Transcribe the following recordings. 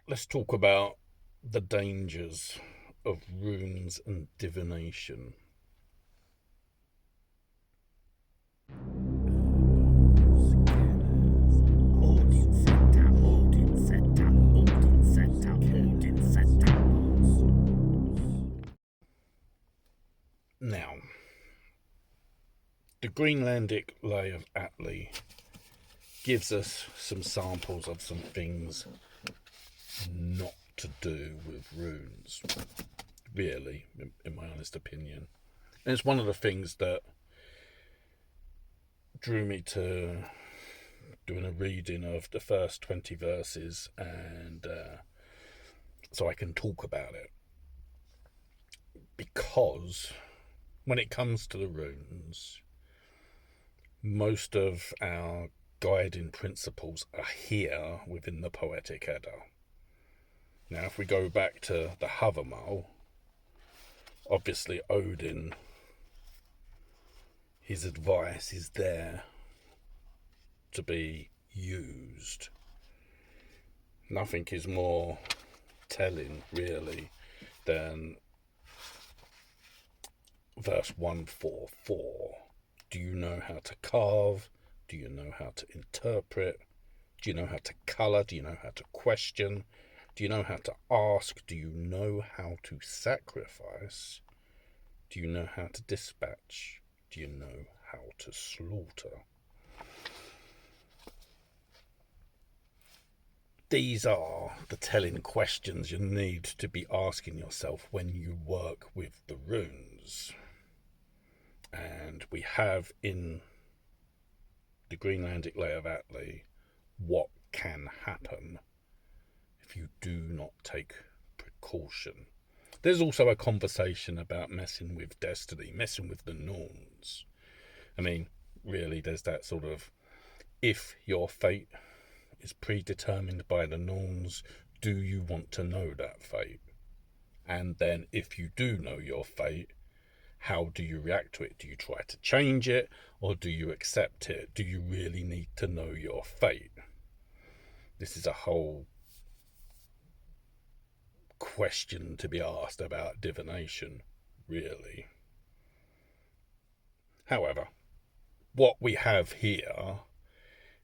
let's talk about the dangers of runes and divination. Now, the Greenlandic Lay of Atli gives us some samples of some things not to do with runes, really, in my honest opinion. And it's one of the things that drew me to doing a reading of the first 20 verses, and so I can talk about it. Because when it comes to the runes, most of our guiding principles are here within the Poetic Edda. Now, if we go back to the Havamal, obviously Odin, his advice is there to be used. Nothing is more telling, really, than verse 144. Do you know how to carve? Do you know how to interpret? Do you know how to colour? Do you know how to question? Do you know how to ask? Do you know how to sacrifice? Do you know how to dispatch? Do you know how to slaughter? These are the telling questions you need to be asking yourself when you work with the runes. And we have in the Greenlandic Lay of Atli what can happen if you do not take precaution. There's also a conversation about messing with destiny, messing with the Norns. I mean, really, there's that sort of, if your fate is predetermined by the Norns, do you want to know that fate? And then if you do know your fate, how do you react to it? Do you try to change it, or do you accept it? Do you really need to know your fate? This is a whole question to be asked about divination, really. However, what we have here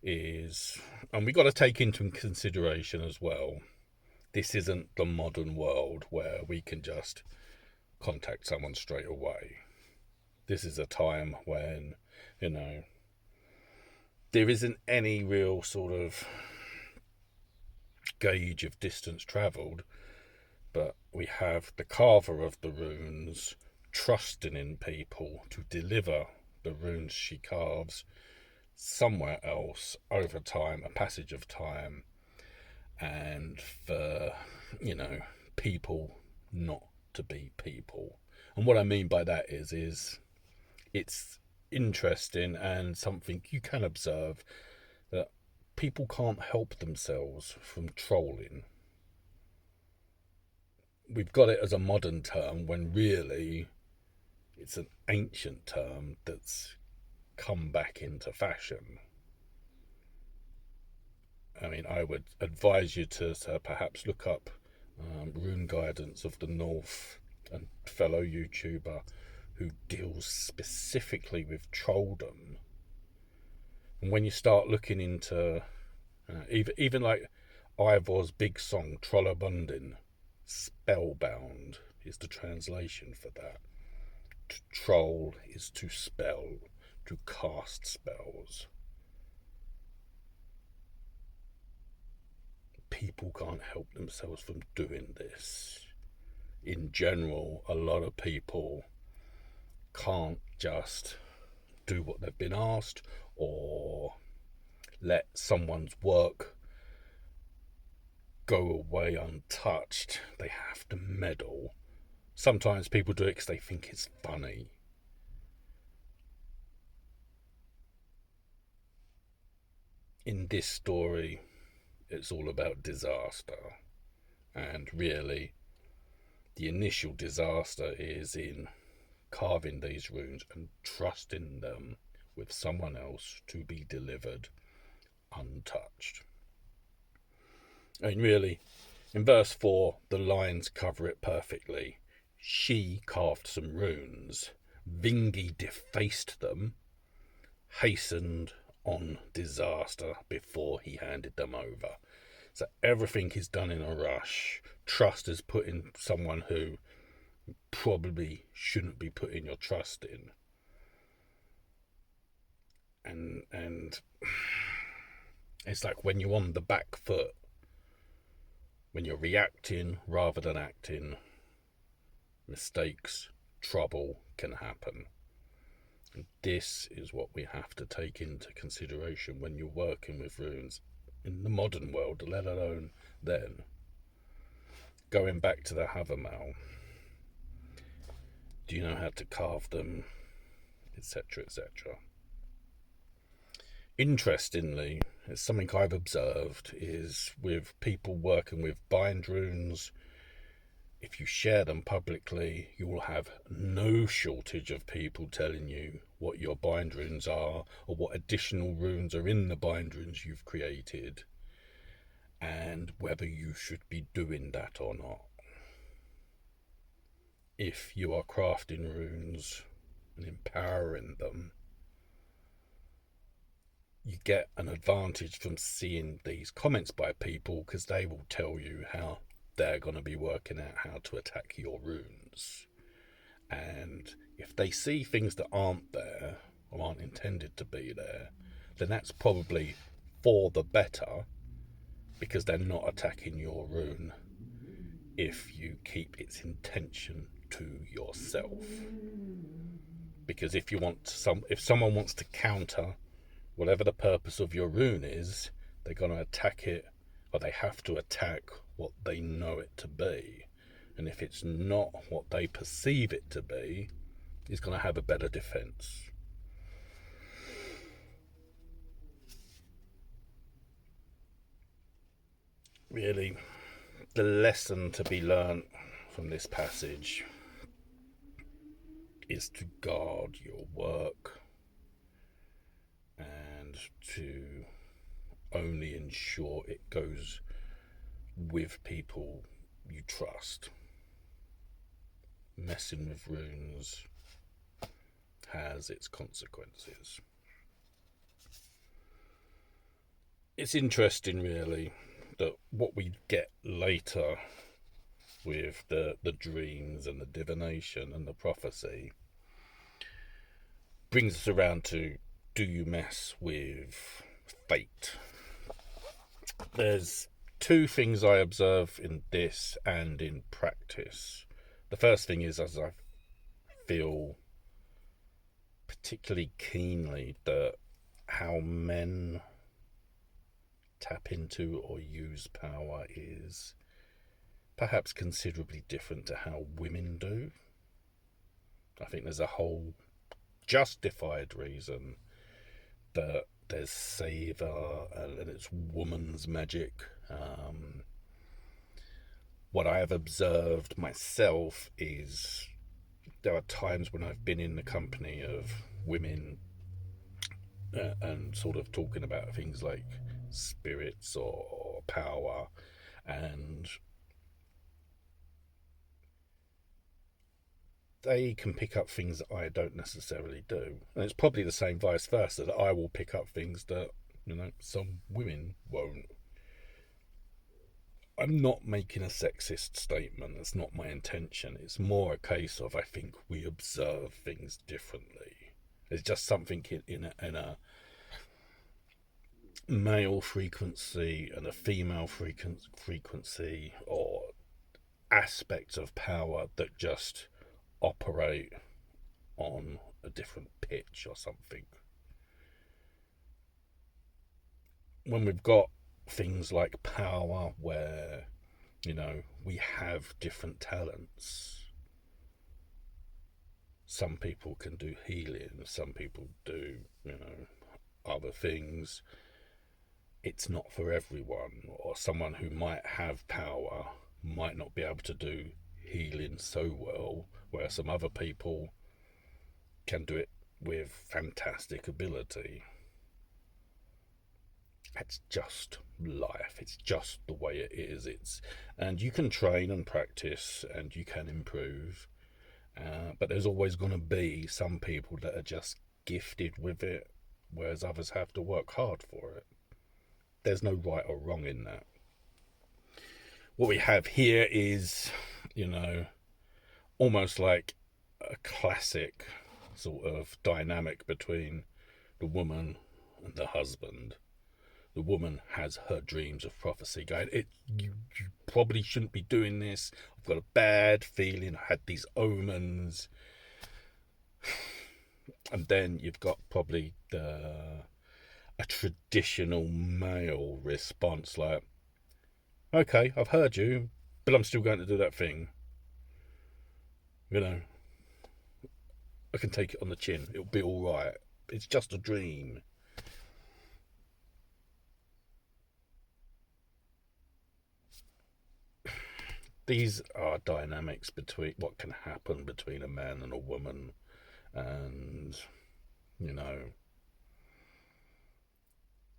is, and we've got to take into consideration as well, this isn't the modern world where we can just contact someone straight away. This is a time when, there isn't any real sort of gauge of distance travelled, but we have the carver of the runes trusting in people to deliver the runes she carves somewhere else over time, a passage of time, and for, people not to be people. And what I mean by that is it's interesting and something you can observe, that people can't help themselves from trolling. We've got it as a modern term when really it's an ancient term that's come back into fashion. I mean, I would advise you to perhaps look up Rune Guidance of the North, and fellow YouTuber who deals specifically with trolldom. And when you start looking into even like Ivor's big song Trollabundin, spellbound is the translation for that. To troll is to spell, to cast spells. People can't help themselves from doing this. In general, a lot of people can't just do what they've been asked or let someone's work go away untouched. They have to meddle. Sometimes people do it because they think it's funny. In this story, it's all about disaster. And really, the initial disaster is in carving these runes and trusting them with someone else to be delivered untouched. And really, In verse 4, the lines cover it perfectly. She carved some runes. Vingi defaced them, hastened on disaster before he handed them over. So everything is done in a rush. Trust is put in someone who probably shouldn't be putting your trust in. And it's like when you're on the back foot, when you're reacting rather than acting, mistakes, trouble can happen. And this is what we have to take into consideration when you're working with runes in the modern world, let alone then. Going back to the Havamal, do you know how to carve them, etc., etc.? Interestingly, it's something I've observed is with people working with bind runes, if you share them publicly, you will have no shortage of people telling you what your bind runes are or what additional runes are in the bind runes you've created and whether you should be doing that or not. If you are crafting runes and empowering them, you get an advantage from seeing these comments by people because they will tell you how they're going to be working out how to attack your runes. And if they see things that aren't there or aren't intended to be there, then that's probably for the better because they're not attacking your rune if you keep its intention to yourself. Because if someone wants to counter whatever the purpose of your rune is, they're going to attack it, or they have to attack what they know it to be. And if it's not what they perceive it to be, it's going to have a better defense. Really, the lesson to be learnt from this passage is to guard your work and to only ensure it goes with people you trust. Messing with runes has its consequences. It's interesting, really, that what we get later with the dreams and the divination and the prophecy brings us around to, do you mess with fate? There's two things I observe in this and in practice. The first thing is, as I feel particularly keenly that how men tap into or use power is perhaps considerably different to how women do. I think there's a whole justified reason that there's savour and it's woman's magic. What I have observed myself is there are times when I've been in the company of women and sort of talking about things like spirits or power, and they can pick up things that I don't necessarily do. And it's probably the same vice versa, that I will pick up things that, some women won't. I'm not making a sexist statement. That's not my intention. It's more a case of, I think we observe things differently. There's just something in a male frequency and a female frequency or aspects of power that just operate on a different pitch or something. When we've got things like power where, we have different talents. Some people can do healing, some people do, other things. It's not for everyone, or someone who might have power might not be able to do healing so well, where some other people can do it with fantastic ability. It's just life. It's just the way it is. And you can train and practice, and you can improve. But there's always going to be some people that are just gifted with it, whereas others have to work hard for it. There's no right or wrong in that. What we have here is, almost like a classic sort of dynamic between the woman and the husband. The woman has her dreams of prophecy going, you probably shouldn't be doing this. I've got a bad feeling. I had these omens. And then you've got probably a traditional male response like, okay, I've heard you, but I'm still going to do that thing. I can take it on the chin. It'll be all right. It's just a dream. These are dynamics between what can happen between a man and a woman. And,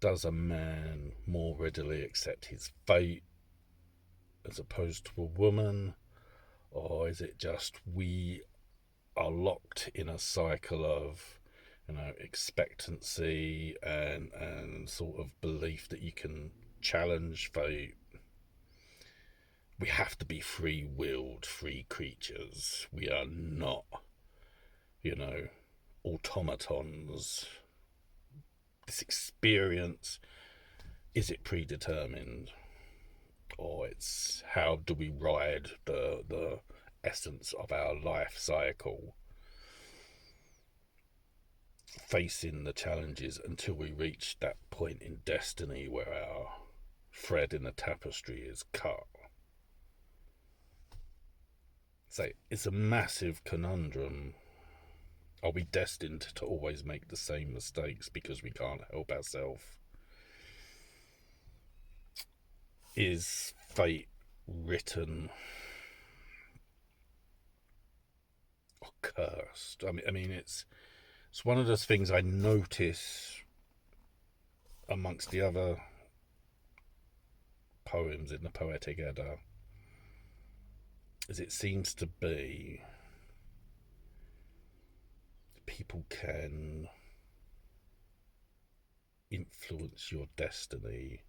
does a man more readily accept his fate as opposed to a woman? Or is it just we are locked in a cycle of, expectancy and sort of belief that you can challenge fate? We have to be free-willed, free creatures. We are not, automatons. This experience, is it predetermined? Or it's how do we ride the essence of our life cycle, facing the challenges until we reach that point in destiny where our thread in the tapestry is cut. So it's a massive conundrum. Are we destined to always make the same mistakes because we can't help ourselves? Is fate written or cursed? I mean, it's one of those things I notice amongst the other poems in the Poetic Edda, is it seems to be people can influence your destiny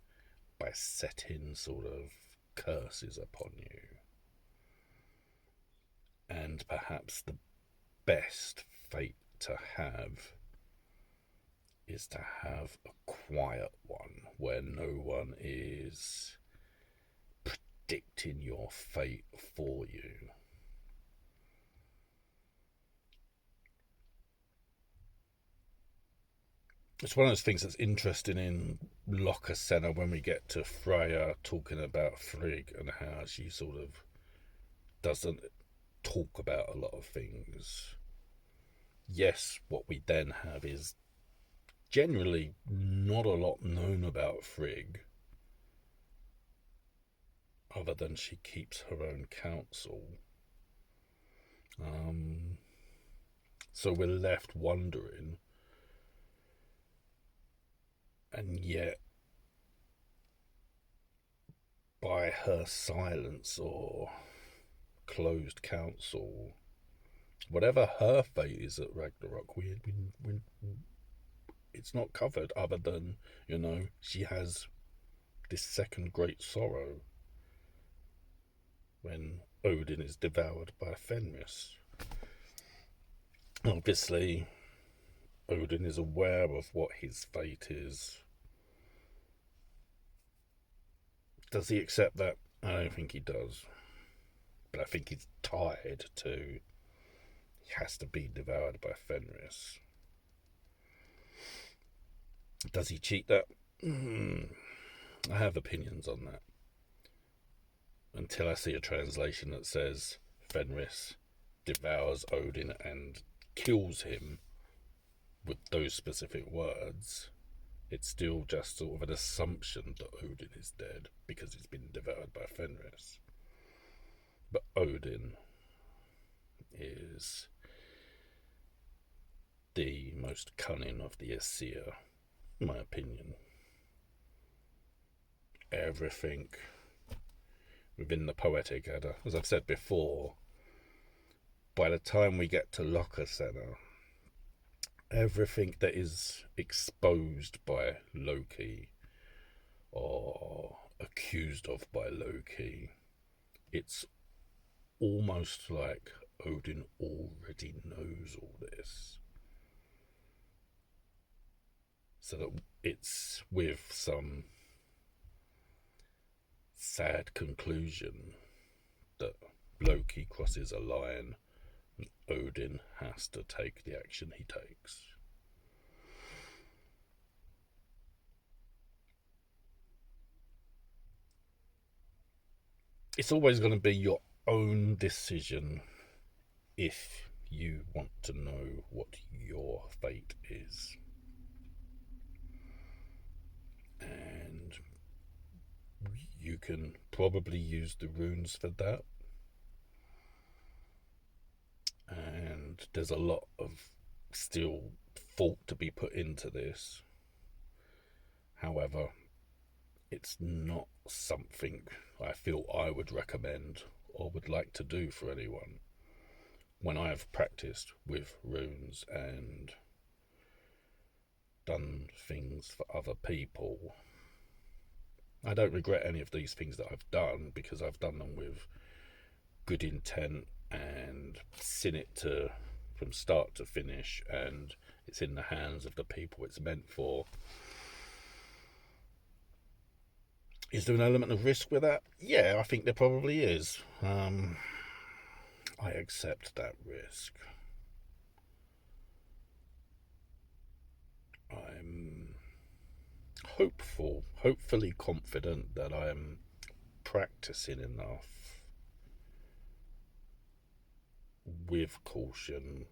by setting sort of curses upon you. And perhaps the best fate to have is to have a quiet one where no one is predicting your fate for you. It's one of those things that's interesting in Lokasenna when we get to Freya talking about Frigg and how she sort of doesn't talk about a lot of things. Yes, what we then have is generally not a lot known about Frigg, other than she keeps her own counsel. So we're left wondering, and yet by her silence or closed counsel, whatever her fate is at Ragnarok, it's not covered other than, she has this second great sorrow when Odin is devoured by Fenris. Obviously, Odin is aware of what his fate is. Does he accept that? I don't think he does. But I think he's tied to, he has to be devoured by Fenris. Does he cheat that? I have opinions on that. Until I see a translation that says Fenris devours Odin and kills him with those specific words, it's still just sort of an assumption that Odin is dead because he's been devoured by Fenris. But Odin is the most cunning of the Aesir, in my opinion. everything within the Poetic Edda. As I've said before, by the time we get to Lokasenna, everything that is exposed by Loki or accused of by Loki, it's almost like Odin already knows all this. So that it's with some sad conclusion that Loki crosses a line and Odin has to take the action he takes. It's always going to be your own decision if you want to know what your fate is. And you can probably use the runes for that. And there's a lot of still thought to be put into this. However, it's not something I feel I would recommend or would like to do for anyone. When I have practiced with runes and done things for other people, I don't regret any of these things that I've done, because I've done them with good intent and seen it from start to finish, and it's in the hands of the people it's meant for. Is there an element of risk with that? Yeah, I think there probably is. I accept that risk. I'm hopefully confident that I'm practicing enough with caution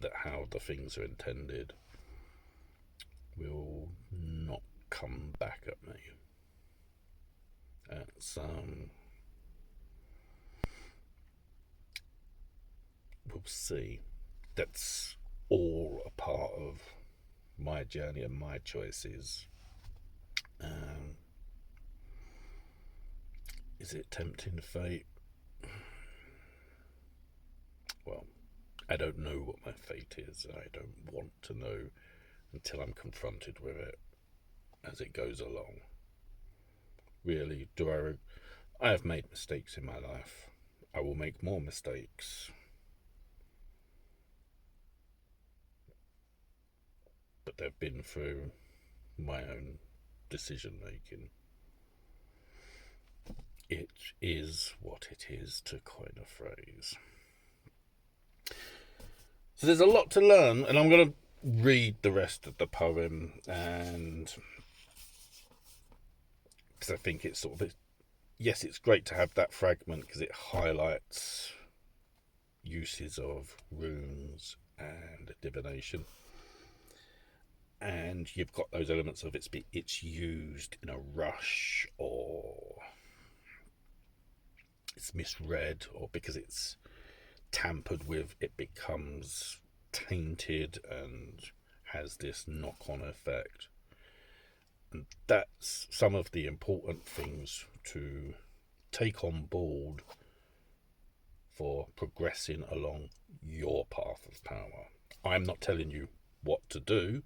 that how the things are intended will not come back at me. We'll see. That's all a part of my journey and my choices. Is it tempting fate? Well, I don't know what my fate is, and I don't want to know until I'm confronted with it as it goes along. Really, I have made mistakes in my life. I will make more mistakes. But they've been through my own decision making. It is what it is, to coin a phrase. So there's a lot to learn, and I'm going to read the rest of the poem, and because I think it's sort of, yes, it's great to have that fragment because it highlights uses of runes and divination. And you've got those elements of it's used in a rush, or it's misread, or because it's tampered with, it becomes tainted and has this knock-on effect. And that's some of the important things to take on board for progressing along your path of power. I'm not telling you what to do.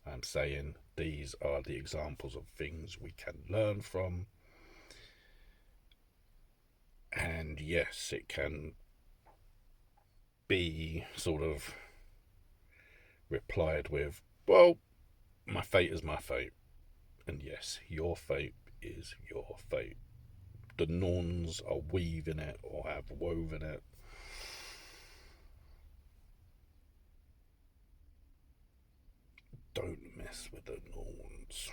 I'm saying these are the examples of things we can learn from. And yes, it can be sort of replied with, well, my fate is my fate. And yes, your fate is your fate. The Norns are weaving it or have woven it. Don't mess with the Norns.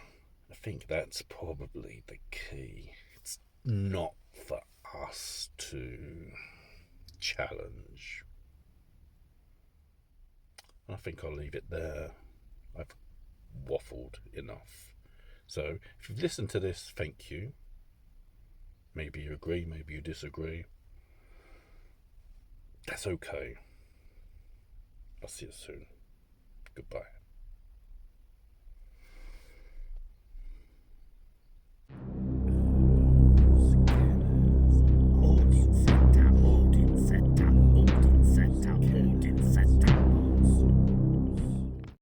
I think that's probably the key. It's not for us to challenge. I think I'll leave it there. I've waffled enough. So if you've listened to this, thank you. Maybe you agree, maybe you disagree. That's okay. I'll see you soon. Goodbye.